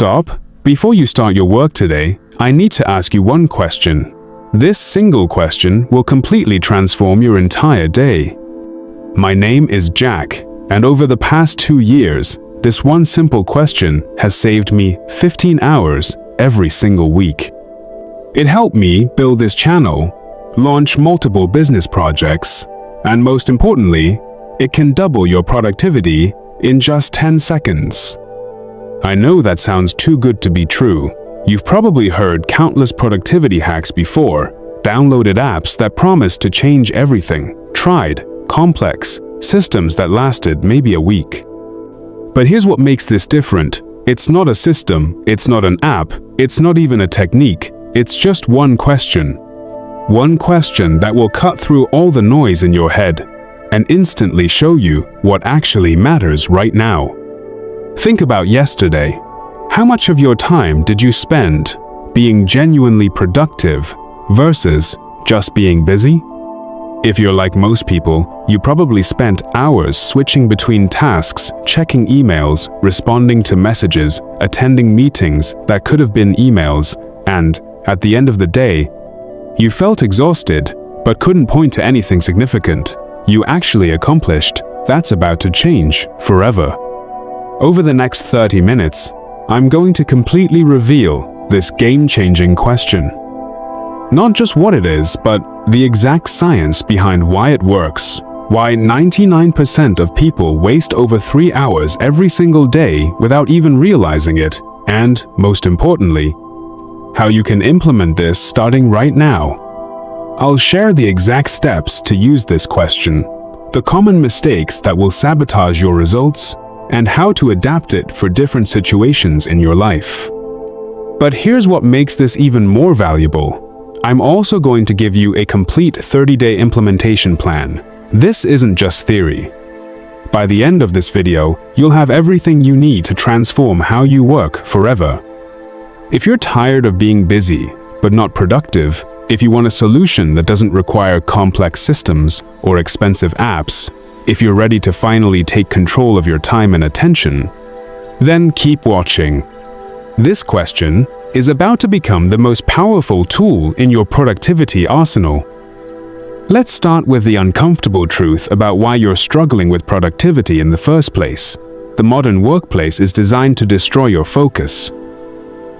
Stop. Before you start your work today, I need to ask you one question. This single question will completely transform your entire day. My name is Jack, and over the past 2 years, this one simple question has saved me 15 hours every single week. It helped me build this channel, launch multiple business projects, and most importantly, it can double your productivity in just 10 seconds. I know that sounds too good to be true. You've probably heard countless productivity hacks before, downloaded apps that promised to change everything, tried complex systems that lasted maybe a week. But here's what makes this different. It's not a system, it's not an app, it's not even a technique, it's just one question. One question that will cut through all the noise in your head and instantly show you what actually matters right now. Think about yesterday. How much of your time did you spend being genuinely productive versus just being busy? If you're like most people, you probably spent hours switching between tasks, checking emails, responding to messages, attending meetings that could have been emails, and, at the end of the day, you felt exhausted but couldn't point to anything significant you actually accomplished. That's about to change forever. Over the next 30 minutes, I'm going to completely reveal this game-changing question. Not just what it is, but the exact science behind why it works, why 99% of people waste over 3 hours every single day without even realizing it, and, most importantly, how you can implement this starting right now. I'll share the exact steps to use this question, the common mistakes that will sabotage your results, and how to adapt it for different situations in your life. But here's what makes this even more valuable. I'm also going to give you a complete 30-day implementation plan. This isn't just theory. By the end of this video, you'll have everything you need to transform how you work forever. If you're tired of being busy, but not productive, if you want a solution that doesn't require complex systems or expensive apps, if you're ready to finally take control of your time and attention, then keep watching. This question is about to become the most powerful tool in your productivity arsenal. Let's start with the uncomfortable truth about why you're struggling with productivity in the first place. The modern workplace is designed to destroy your focus.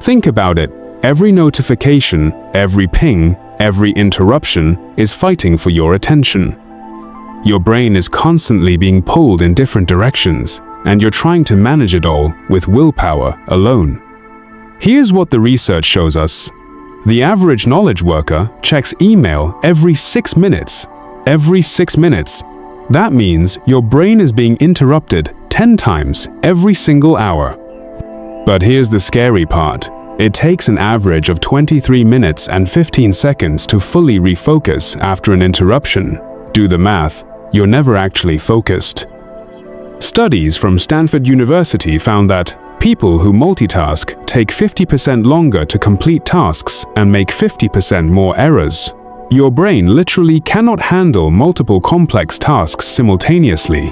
Think about it. Every notification, every ping, every interruption is fighting for your attention. Your brain is constantly being pulled in different directions, and you're trying to manage it all with willpower alone. Here's what the research shows us. The average knowledge worker checks email every 6 minutes. Every 6 minutes. That means your brain is being interrupted 10 times every single hour. But here's the scary part. It takes an average of 23 minutes and 15 seconds to fully refocus after an interruption. Do the math. You're never actually focused. Studies from Stanford University found that people who multitask take 50% longer to complete tasks and make 50% more errors. Your brain literally cannot handle multiple complex tasks simultaneously.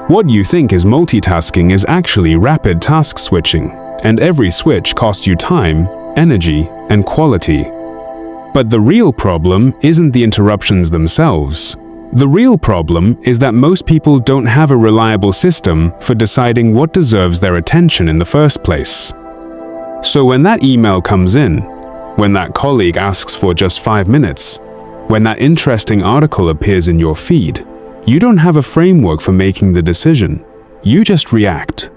What you think is multitasking is actually rapid task switching, and every switch costs you time, energy, and quality. But the real problem isn't the interruptions themselves. The real problem is that most people don't have a reliable system for deciding what deserves their attention in the first place. So when that email comes in, when that colleague asks for just 5 minutes, when that interesting article appears in your feed, you don't have a framework for making the decision. You just react.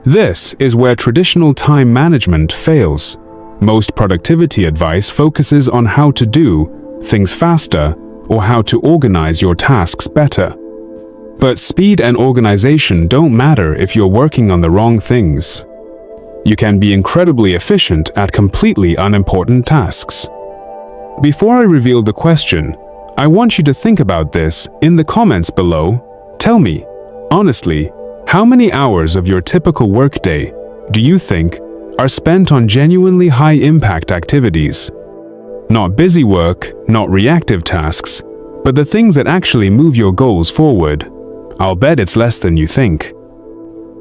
This is where traditional time management fails. Most productivity advice focuses on how to do things faster or how to organize your tasks better. But speed and organization don't matter if you're working on the wrong things. You can be incredibly efficient at completely unimportant tasks. Before I reveal the question, I want you to think about this in the comments below. Tell me, honestly, how many hours of your typical workday do you think are spent on genuinely high-impact activities? Not busy work, not reactive tasks, but the things that actually move your goals forward. I'll bet it's less than you think.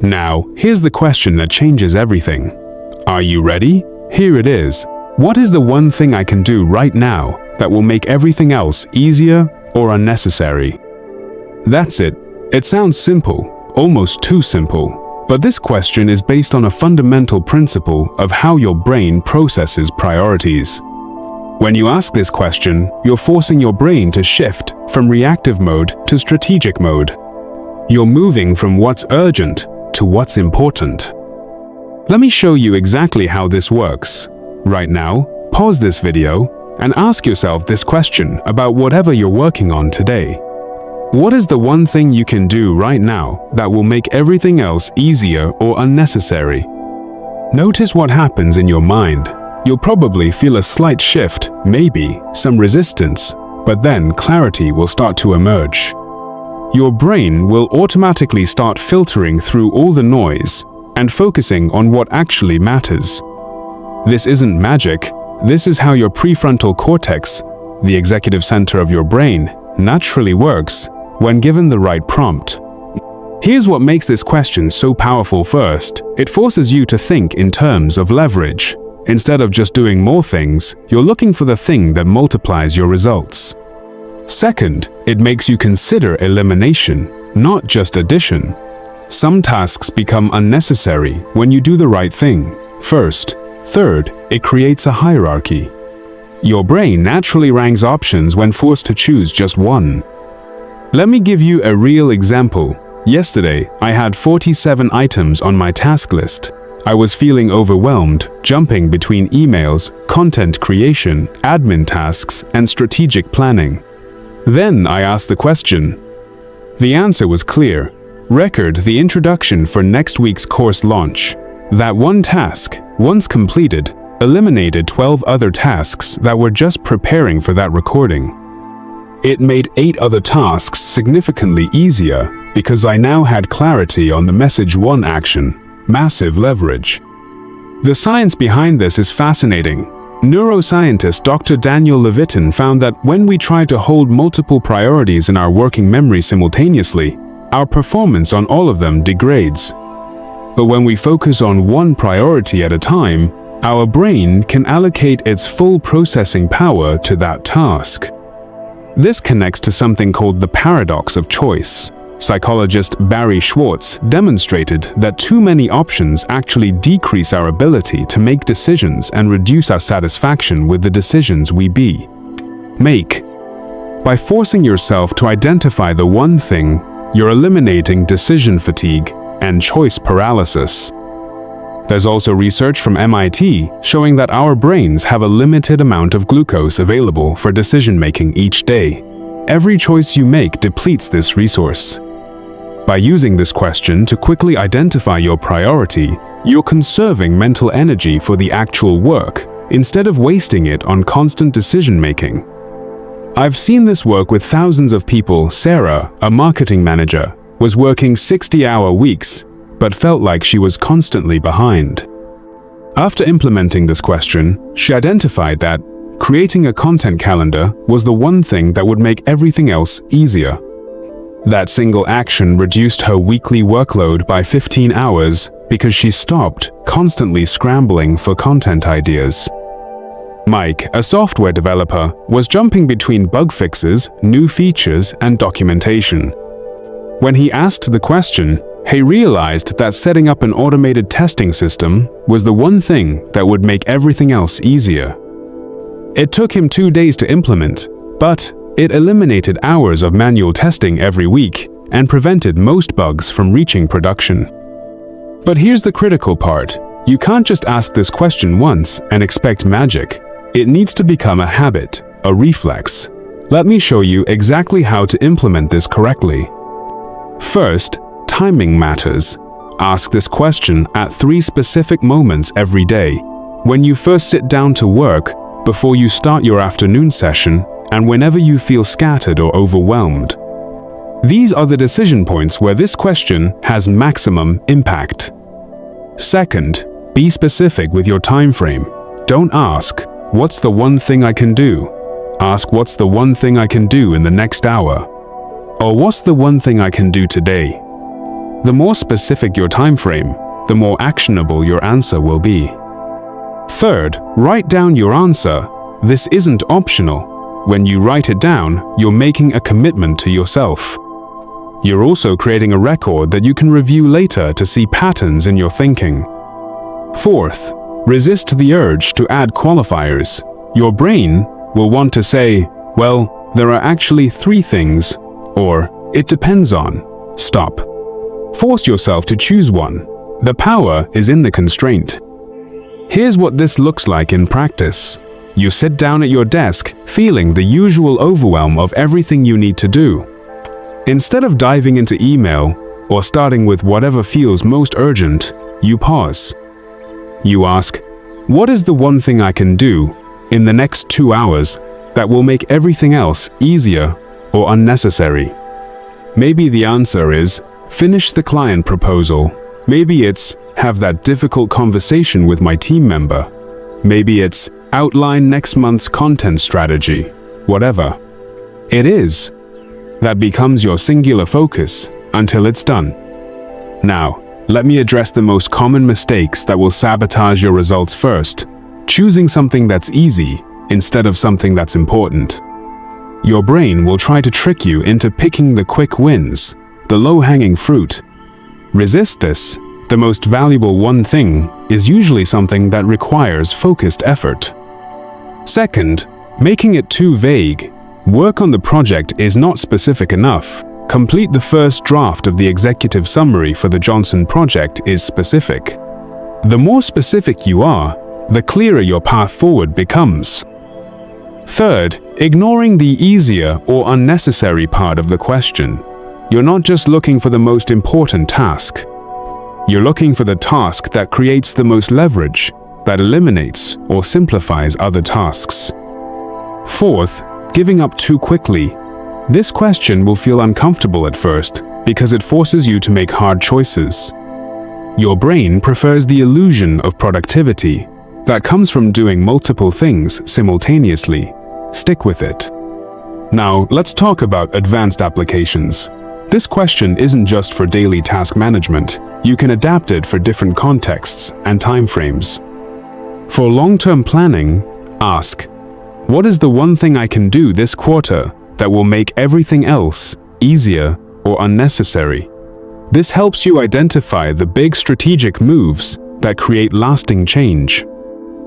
Now, here's the question that changes everything. Are you ready? Here it is. What is the one thing I can do right now that will make everything else easier or unnecessary? That's it. It sounds simple, almost too simple. But this question is based on a fundamental principle of how your brain processes priorities. When you ask this question, you're forcing your brain to shift from reactive mode to strategic mode. You're moving from what's urgent to what's important. Let me show you exactly how this works. Right now, pause this video and ask yourself this question about whatever you're working on today. What is the one thing you can do right now that will make everything else easier or unnecessary? Notice what happens in your mind. You'll probably feel a slight shift, maybe some resistance, but then clarity will start to emerge. Your brain will automatically start filtering through all the noise and focusing on what actually matters. This isn't magic. This is how your prefrontal cortex, the executive center of your brain, naturally works when given the right prompt. Here's what makes this question so powerful. First, it forces you to think in terms of leverage. Instead of just doing more things, you're looking for the thing that multiplies your results. Second, it makes you consider elimination, not just addition. Some tasks become unnecessary when you do the right thing first. Third, it creates a hierarchy. Your brain naturally ranks options when forced to choose just one. Let me give you a real example. Yesterday, I had 47 items on my task list. I was feeling overwhelmed, jumping between emails, content creation, admin tasks, and strategic planning. Then I asked the question. The answer was clear. Record the introduction for next week's course launch. That one task, once completed, eliminated 12 other tasks that were just preparing for that recording. It made 8 other tasks significantly easier because I now had clarity on the message 1 action. Massive leverage. The science behind this is fascinating. Neuroscientist Dr. Daniel Levitin found that when we try to hold multiple priorities in our working memory simultaneously, our performance on all of them degrades. But when we focus on one priority at a time, our brain can allocate its full processing power to that task. This connects to something called the paradox of choice. Psychologist Barry Schwartz demonstrated that too many options actually decrease our ability to make decisions and reduce our satisfaction with the decisions we make. By forcing yourself to identify the one thing, you're eliminating decision fatigue and choice paralysis. There's also research from MIT showing that our brains have a limited amount of glucose available for decision-making each day. Every choice you make depletes this resource. By using this question to quickly identify your priority, you're conserving mental energy for the actual work, instead of wasting it on constant decision-making. I've seen this work with thousands of people. Sarah, a marketing manager, was working 60-hour weeks, but felt like she was constantly behind. After implementing this question, she identified that creating a content calendar was the one thing that would make everything else easier. That single action reduced her weekly workload by 15 hours because she stopped constantly scrambling for content ideas. Mike, a software developer, was jumping between bug fixes, new features, and documentation. When he asked the question, he realized that setting up an automated testing system was the one thing that would make everything else easier. It took him 2 days to implement, but it eliminated hours of manual testing every week and prevented most bugs from reaching production. But here's the critical part. You can't just ask this question once and expect magic. It needs to become a habit, a reflex. Let me show you exactly how to implement this correctly. First, timing matters. Ask this question at 3 specific moments every day. When you first sit down to work, before you start your afternoon session, and whenever you feel scattered or overwhelmed. These are the decision points where this question has maximum impact. Second, be specific with your time frame. Don't ask, "What's the one thing I can do?" Ask, "What's the one thing I can do in the next hour?" Or, "What's the one thing I can do today?" The more specific your time frame, the more actionable your answer will be. Third, write down your answer. This isn't optional. When you write it down, you're making a commitment to yourself. You're also creating a record that you can review later to see patterns in your thinking. Fourth, resist the urge to add qualifiers. Your brain will want to say, well, there are actually 3 things, or it depends on. Stop. Force yourself to choose one. The power is in the constraint. Here's what this looks like in practice. You sit down at your desk, feeling the usual overwhelm of everything you need to do. Instead of diving into email or starting with whatever feels most urgent, you pause. You ask, what is the one thing I can do in the next 2 hours that will make everything else easier or unnecessary? Maybe the answer is, finish the client proposal. Maybe it's, have that difficult conversation with my team member. Maybe it's, outline next month's content strategy. Whatever it is, that becomes your singular focus until it's done. Now, let me address the most common mistakes that will sabotage your results first. Choosing something that's easy instead of something that's important. Your brain will try to trick you into picking the quick wins, the low-hanging fruit. Resist this. The most valuable one thing is usually something that requires focused effort. Second, making it too vague. Work on the project is not specific enough. Complete the first draft of the executive summary for the Johnson project is specific. The more specific you are, the clearer your path forward becomes. Third, ignoring the easier or unnecessary part of the question. You're not just looking for the most important task. You're looking for the task that creates the most leverage, that eliminates or simplifies other tasks. Fourth, giving up too quickly. This question will feel uncomfortable at first because it forces you to make hard choices. Your brain prefers the illusion of productivity that comes from doing multiple things simultaneously. Stick with it. Now, let's talk about advanced applications. This question isn't just for daily task management. You can adapt it for different contexts and timeframes. For long-term planning, ask, what is the one thing I can do this quarter that will make everything else easier or unnecessary? This helps you identify the big strategic moves that create lasting change.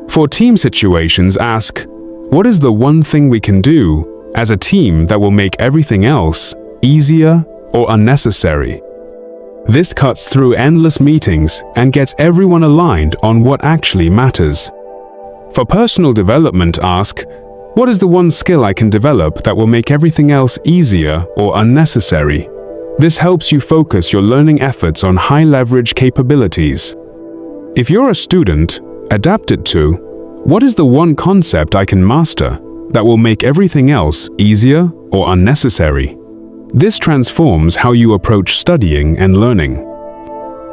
For team situations, ask, what is the one thing we can do as a team that will make everything else easier or unnecessary? This cuts through endless meetings and gets everyone aligned on what actually matters. For personal development, ask, what is the one skill I can develop that will make everything else easier or unnecessary? This helps you focus your learning efforts on high-leverage capabilities. If you're a student, adapt it to, what is the one concept I can master that will make everything else easier or unnecessary? This transforms how you approach studying and learning.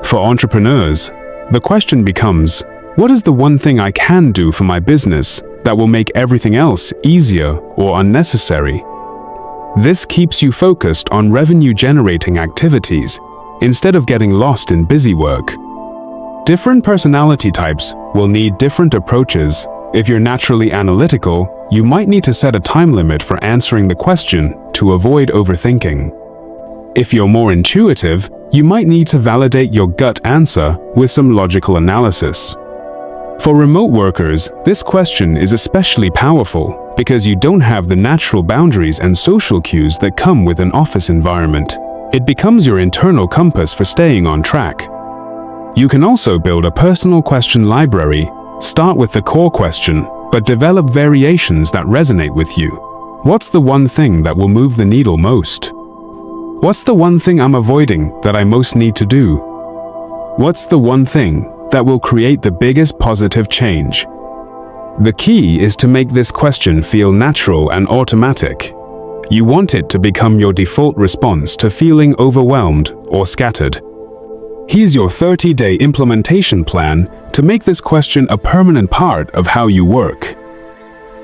For entrepreneurs, the question becomes, what is the one thing I can do for my business that will make everything else easier or unnecessary? This keeps you focused on revenue-generating activities instead of getting lost in busy work. Different personality types will need different approaches. If you're naturally analytical, you might need to set a time limit for answering the question to avoid overthinking. If you're more intuitive, you might need to validate your gut answer with some logical analysis. For remote workers, this question is especially powerful because you don't have the natural boundaries and social cues that come with an office environment. It becomes your internal compass for staying on track. You can also build a personal question library. Start with the core question, but develop variations that resonate with you. What's the one thing that will move the needle most? What's the one thing I'm avoiding that I most need to do? What's the one thing that will create the biggest positive change? The key is to make this question feel natural and automatic. You want it to become your default response to feeling overwhelmed or scattered. Here's your 30-day implementation plan to make this question a permanent part of how you work.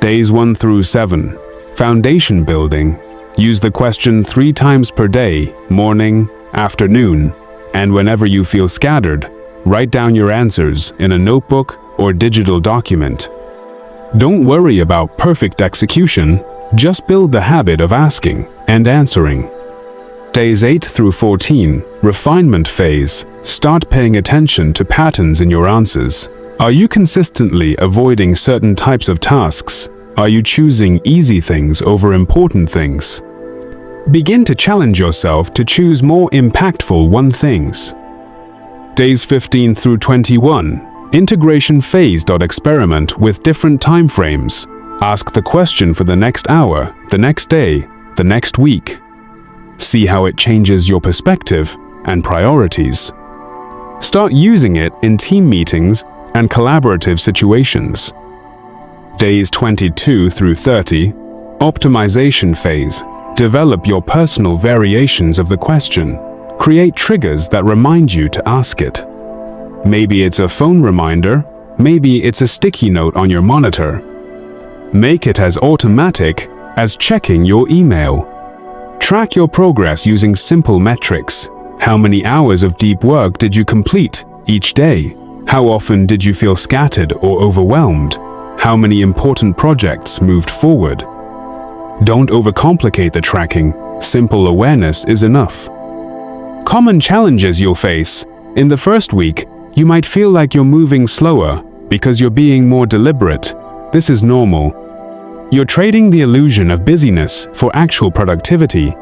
Days 1 through 7. Foundation building. Use the question 3 times per day, morning, afternoon, and whenever you feel scattered, write down your answers in a notebook or digital document. Don't worry about perfect execution, just build the habit of asking and answering. Days 8 through 14, refinement phase. Start paying attention to patterns in your answers. Are you consistently avoiding certain types of tasks? Are you choosing easy things over important things? Begin to challenge yourself to choose more impactful things. Days 15 through 21, integration phase. Experiment with different time frames. Ask the question for the next hour, the next day, the next week. See how it changes your perspective and priorities. Start using it in team meetings and collaborative situations. Days 22 through 30, optimization phase. Develop your personal variations of the question. Create triggers that remind you to ask it. Maybe it's a phone reminder, maybe it's a sticky note on your monitor. Make it as automatic as checking your email. Track your progress using simple metrics. How many hours of deep work did you complete each day? How often did you feel scattered or overwhelmed? How many important projects moved forward? Don't overcomplicate the tracking. Simple awareness is enough. Common challenges you'll face. In the first week, you might feel like you're moving slower because you're being more deliberate. This is normal. You're trading the illusion of busyness for actual productivity.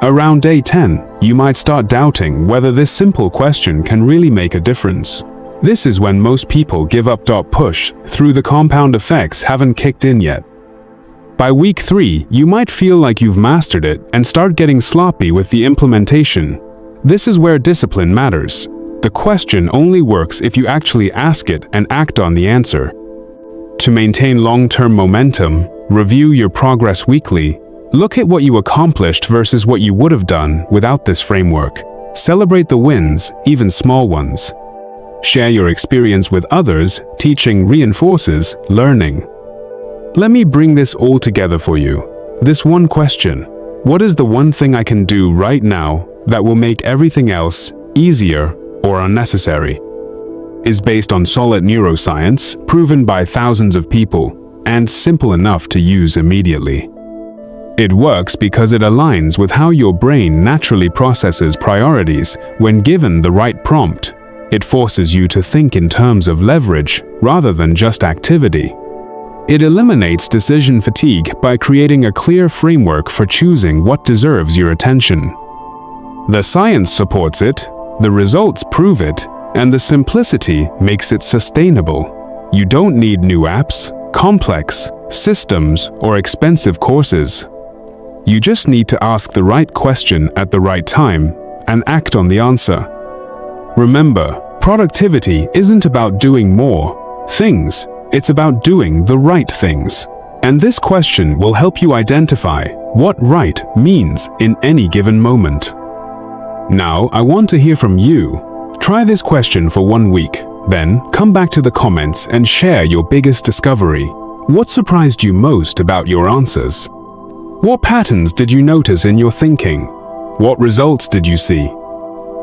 Around day 10, you might start doubting whether this simple question can really make a difference. This is when most people give up. Push through. The compound effects haven't kicked in yet. By week 3, you might feel like you've mastered it and start getting sloppy with the implementation. This is where discipline matters. The question only works if you actually ask it and act on the answer. To maintain long-term momentum, review your progress weekly. Look at what you accomplished versus what you would have done without this framework. Celebrate the wins, even small ones. Share your experience with others. Teaching reinforces learning. Let me bring this all together for you. This one question, what is the one thing I can do right now that will make everything else easier or unnecessary? Is based on solid neuroscience, proven by thousands of people, and simple enough to use immediately. It works because it aligns with how your brain naturally processes priorities when given the right prompt. It forces you to think in terms of leverage rather than just activity. It eliminates decision fatigue by creating a clear framework for choosing what deserves your attention. The science supports it, the results prove it, and the simplicity makes it sustainable. You don't need new apps, complex systems, or expensive courses. You just need to ask the right question at the right time and act on the answer. Remember, productivity isn't about doing more things, it's about doing the right things. And this question will help you identify what right means in any given moment. Now, I want to hear from you. Try this question for 1 week, then come back to the comments and share your biggest discovery. What surprised you most about your answers? What patterns did you notice in your thinking? What results did you see?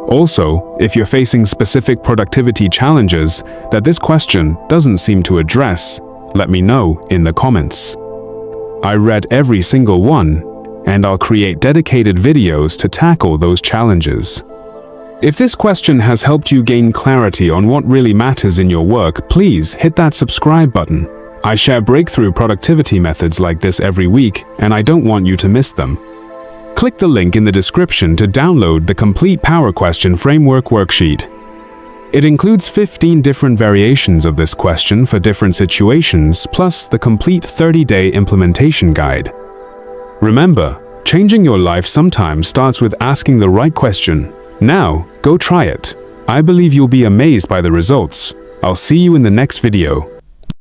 Also, if you're facing specific productivity challenges that this question doesn't seem to address, let me know in the comments. I read every single one, and I'll create dedicated videos to tackle those challenges. If this question has helped you gain clarity on what really matters in your work, please hit that subscribe button. I share breakthrough productivity methods like this every week, and I don't want you to miss them. Click the link in the description to download the complete Power Question Framework worksheet. It includes 15 different variations of this question for different situations, plus the complete 30-day implementation guide. Remember, changing your life sometimes starts with asking the right question. Now, go try it. I believe you'll be amazed by the results. I'll see you in the next video.